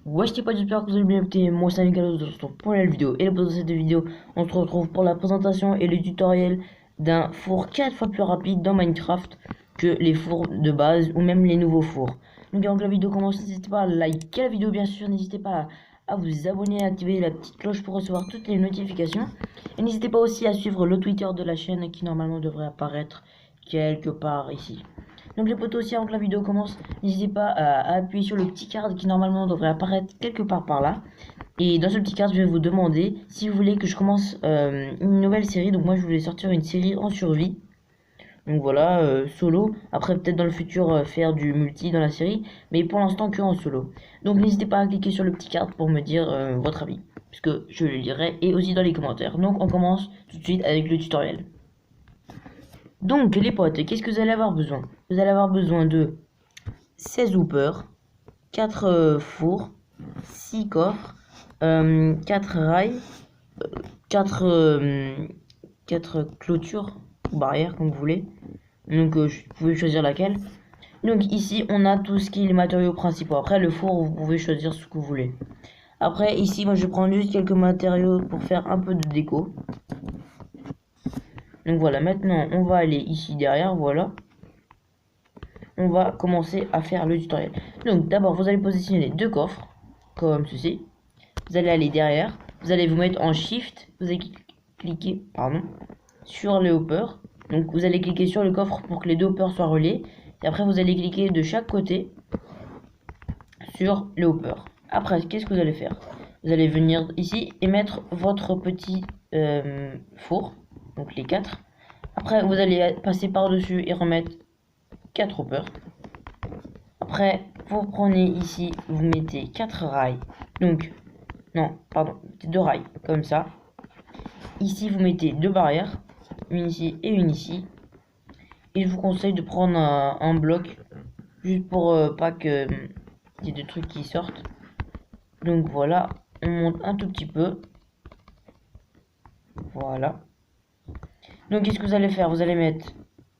Wesh les potes, j'espère que vous allez bien écouter. Moi c'est Nicolas, je retrouve pour la vidéo. Et pour cette vidéo, on se retrouve pour la présentation et le tutoriel d'un four 4 fois plus rapide dans Minecraft que les fours de base ou même les nouveaux fours. Donc avant que la vidéo commence, n'hésitez pas à liker la vidéo bien sûr, n'hésitez pas à vous abonner et à activer la petite cloche pour recevoir toutes les notifications. Et n'hésitez pas aussi à suivre le Twitter de la chaîne qui normalement devrait apparaître quelque part ici. Donc les potos, aussi avant que la vidéo commence, n'hésitez pas à appuyer sur le petit card qui normalement devrait apparaître quelque part par là. Et dans ce petit card, je vais vous demander si vous voulez que je commence une nouvelle série. Donc moi je voulais sortir une série en survie. Donc voilà, solo. Après peut-être dans le futur faire du multi dans la série. Mais pour l'instant que en solo. Donc n'hésitez pas à cliquer sur le petit card pour me dire votre avis. Puisque je le lirai et aussi dans les commentaires. Donc on commence tout de suite avec le tutoriel. Donc les potes, qu'est-ce que vous allez avoir besoin? Vous allez avoir besoin de 16 hoopers, 4 fours, 6 coffres, 4 rails, 4 clôtures ou barrières comme vous voulez. Donc vous pouvez choisir laquelle. Donc ici on a tout ce qui est les matériaux principaux. Après le four vous pouvez choisir ce que vous voulez. Après ici moi je prends juste quelques matériaux pour faire un peu de déco. Donc voilà, maintenant on va aller ici derrière, voilà. On va commencer à faire le tutoriel. Donc d'abord vous allez positionner deux coffres, comme ceci. Vous allez aller derrière, vous allez vous mettre en shift, vous allez cliquer sur les hoppers. Donc vous allez cliquer sur le coffre pour que les deux hoppers soient reliés. Et après vous allez cliquer de chaque côté sur le hopper. Après qu'est-ce que vous allez faire? Vous allez venir ici et mettre votre petit four, donc les 4. Après vous allez passer par dessus et remettre 4 hoppers. Après vous prenez ici, vous mettez 4 rails, donc non pardon, 2 rails comme ça. Ici vous mettez 2 barrières, une ici et une ici. Et je vous conseille de prendre un bloc juste pour pas que y ait des trucs qui sortent. Donc voilà, on monte un tout petit peu. Voilà. Donc qu'est-ce que vous allez faire? Vous allez mettre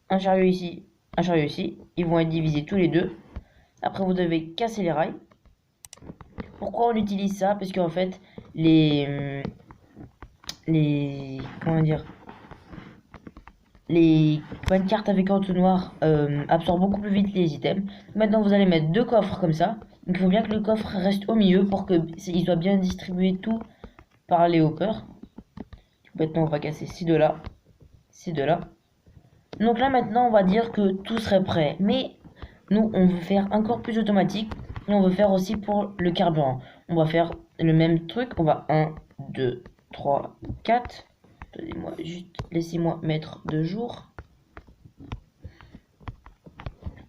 un chariot ici, un chariot ici. Ils vont être divisés tous les deux. Après vous devez casser les rails. Pourquoi on utilise ça? Parce qu'en fait les comment dire, les cartes avec entonnoir absorbent beaucoup plus vite les items. Maintenant vous allez mettre deux coffres comme ça. Donc il faut bien que le coffre reste au milieu pour que il soit bien distribué tout par les hoppers. Maintenant on va casser ces deux là, ces deux là. Donc là maintenant on va dire que tout serait prêt. Mais nous on veut faire encore plus automatique. Et on veut faire aussi pour le carburant. On va faire le même truc. On va 1, 2, 3, 4. Attendez-moi, juste laissez-moi mettre de jour.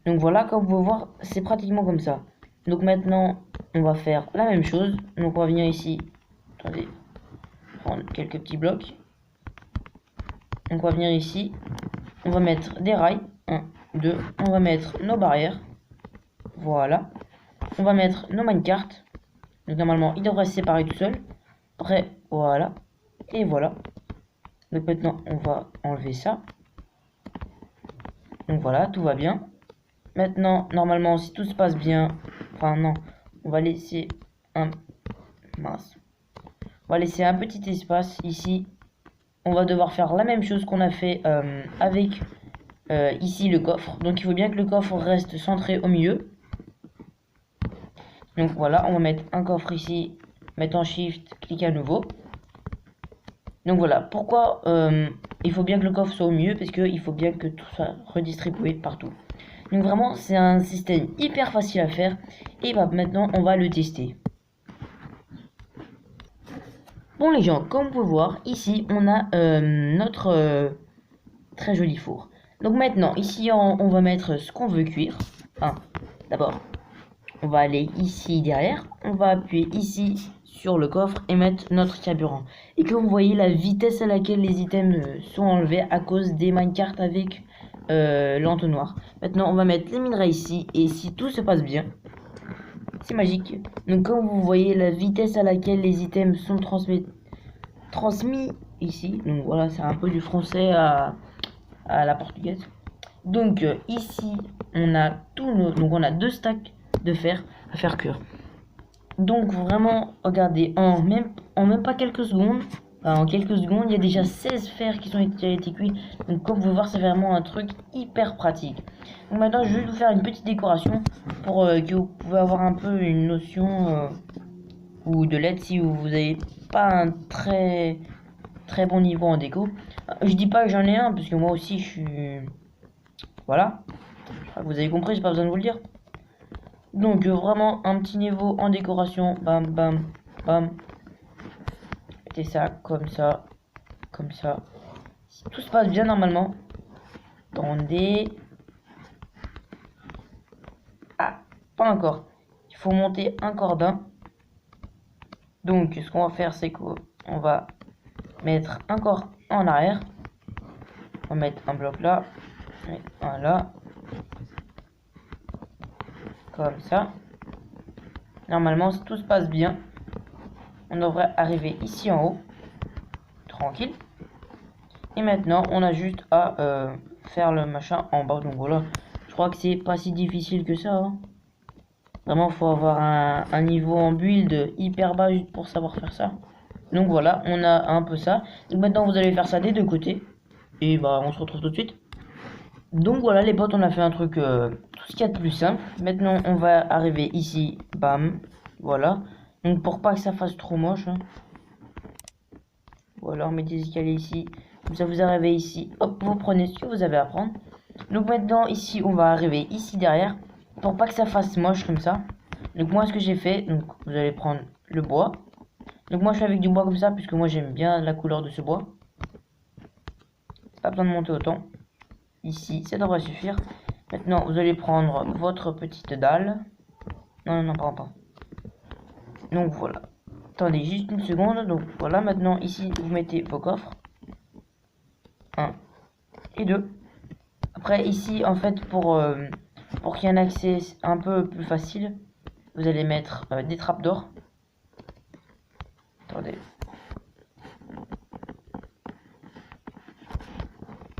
Donc voilà, comme vous pouvez voir, c'est pratiquement comme ça. Donc maintenant, on va faire la même chose. Donc on va venir ici. Attendez, prendre quelques petits blocs. Donc on va venir ici. On va mettre des rails. 1, 2. On va mettre nos barrières. Voilà. On va mettre nos minecarts. Donc normalement, ils devraient se séparer tout seuls. Après, voilà. Et voilà. Donc maintenant, on va enlever ça. Donc voilà, tout va bien. Maintenant, normalement, si tout se passe bien... Enfin, non. On va laisser un... Mince. On va laisser un petit espace ici. On va devoir faire la même chose qu'on a fait avec ici le coffre. Donc il faut bien que le coffre reste centré au milieu. Donc voilà, on va mettre un coffre ici. Mettre en shift, cliquer à nouveau. Donc voilà, pourquoi il faut bien que le coffre soit au milieu, parce qu'il faut bien que tout soit redistribué partout. Donc vraiment, c'est un système hyper facile à faire. Et bah maintenant, on va le tester. Bon les gens, comme vous pouvez voir, ici, on a notre très joli four. Donc maintenant, ici, on va mettre ce qu'on veut cuire. Enfin, d'abord, on va aller ici derrière. On va appuyer ici sur le coffre et mettre notre carburant. Et comme vous voyez la vitesse à laquelle les items sont enlevés à cause des minecarts avec l'entonnoir. Maintenant on va mettre les minerais ici et si tout se passe bien, c'est magique. Donc comme vous voyez la vitesse à laquelle les items sont transmis ici. Donc voilà, c'est un peu du français à la portugaise. Donc ici on a tous nos, donc on a deux stacks de fer à faire cuire. Donc vraiment, regardez, en même pas quelques secondes, enfin, en quelques secondes, il y a déjà 16 fers qui ont été cuits. Donc comme vous pouvez voir, c'est vraiment un truc hyper pratique. Donc maintenant, je vais vous faire une petite décoration pour que vous pouvez avoir un peu une notion ou de l'aide si vous n'avez pas un très bon niveau en déco. Je dis pas que j'en ai un, parce que moi aussi je suis... Voilà, je crois que vous avez compris, j'ai pas besoin de vous le dire. Donc vraiment un petit niveau en décoration, bam bam bam. Mettez ça comme ça, comme ça. Si tout se passe bien normalement. Attendez. Ah, pas encore. Il faut monter un cordon. Donc ce qu'on va faire, c'est qu'on va mettre un corps en arrière. On va mettre un bloc là, un là, comme ça. Normalement, si tout se passe bien, on devrait arriver ici en haut, tranquille. Et maintenant, on a juste à faire le machin en bas. Donc voilà, je crois que c'est pas si difficile que ça. Hein. Vraiment, faut avoir un niveau en build hyper bas juste pour savoir faire ça. Donc voilà, on a un peu ça. Donc maintenant, vous allez faire ça des deux côtés. Et bah, on se retrouve tout de suite. Donc voilà les potes, on a fait un truc tout ce qu'il y a de plus simple. Maintenant on va arriver ici, bam, voilà. Donc pour pas que ça fasse trop moche, hein. Voilà, on met des escaliers ici. Comme ça vous arrivez ici, hop, vous prenez ce que vous avez à prendre. Donc maintenant ici on va arriver ici derrière. Pour pas que ça fasse moche comme ça. Donc moi ce que j'ai fait, donc vous allez prendre le bois. Donc moi je fais avec du bois comme ça, puisque moi j'aime bien la couleur de ce bois. Pas besoin de monter autant. Ici, ça devrait suffire. Maintenant, vous allez prendre votre petite dalle. Non, non, pardon. Donc voilà. Attendez juste une seconde. Donc voilà, maintenant ici, vous mettez vos coffres. 1 et 2. Après, ici, en fait, pour qu'il y ait un accès un peu plus facile, vous allez mettre des trappes d'or. Attendez.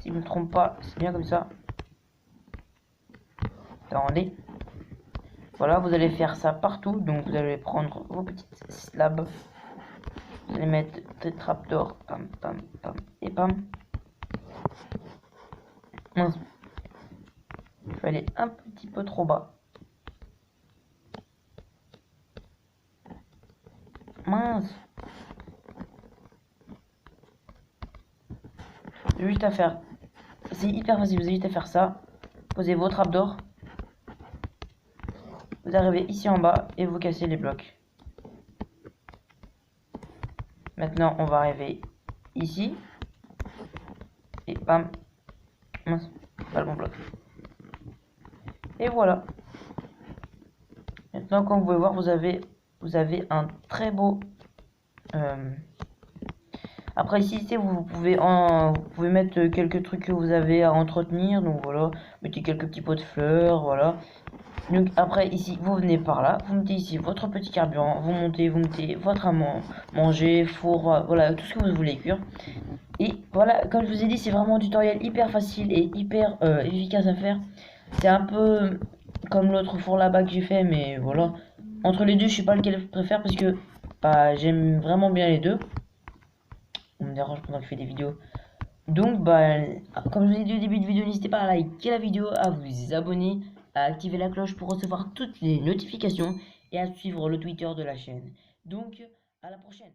Si je ne me trompe pas, c'est bien comme ça. Attendez. Voilà, vous allez faire ça partout. Donc vous allez prendre vos petites slabs. Vous allez mettre des trappes d'or. Pam, pam, pam et pam. Mince. Je vais aller un petit peu trop bas. Mince. J'ai juste à faire. C'est hyper facile. Vous avez juste à faire ça. Posez vos trappes d'or. Vous arrivez ici en bas et vous cassez les blocs. Maintenant, on va arriver ici. Et bam. Mince. Pas le bon bloc. Et voilà. Maintenant, comme vous pouvez voir, vous avez un très beau... Après ici, vous pouvez mettre quelques trucs que vous avez à entretenir. Donc voilà, mettez quelques petits pots de fleurs, voilà. Donc après ici, vous venez par là, vous mettez ici votre petit carburant, vous mettez votre à manger, four, voilà, tout ce que vous voulez cuire. Et voilà, comme je vous ai dit, c'est vraiment un tutoriel hyper facile et hyper efficace à faire. C'est un peu comme l'autre four là-bas que j'ai fait, mais voilà. Entre les deux, je sais pas lequel je préfère parce que bah, j'aime vraiment bien les deux. On me dérange pendant que je fais des vidéos. Donc, bah, comme je vous ai dit au début de vidéo, n'hésitez pas à liker la vidéo, à vous abonner, à activer la cloche pour recevoir toutes les notifications et à suivre le Twitter de la chaîne. Donc, à la prochaine.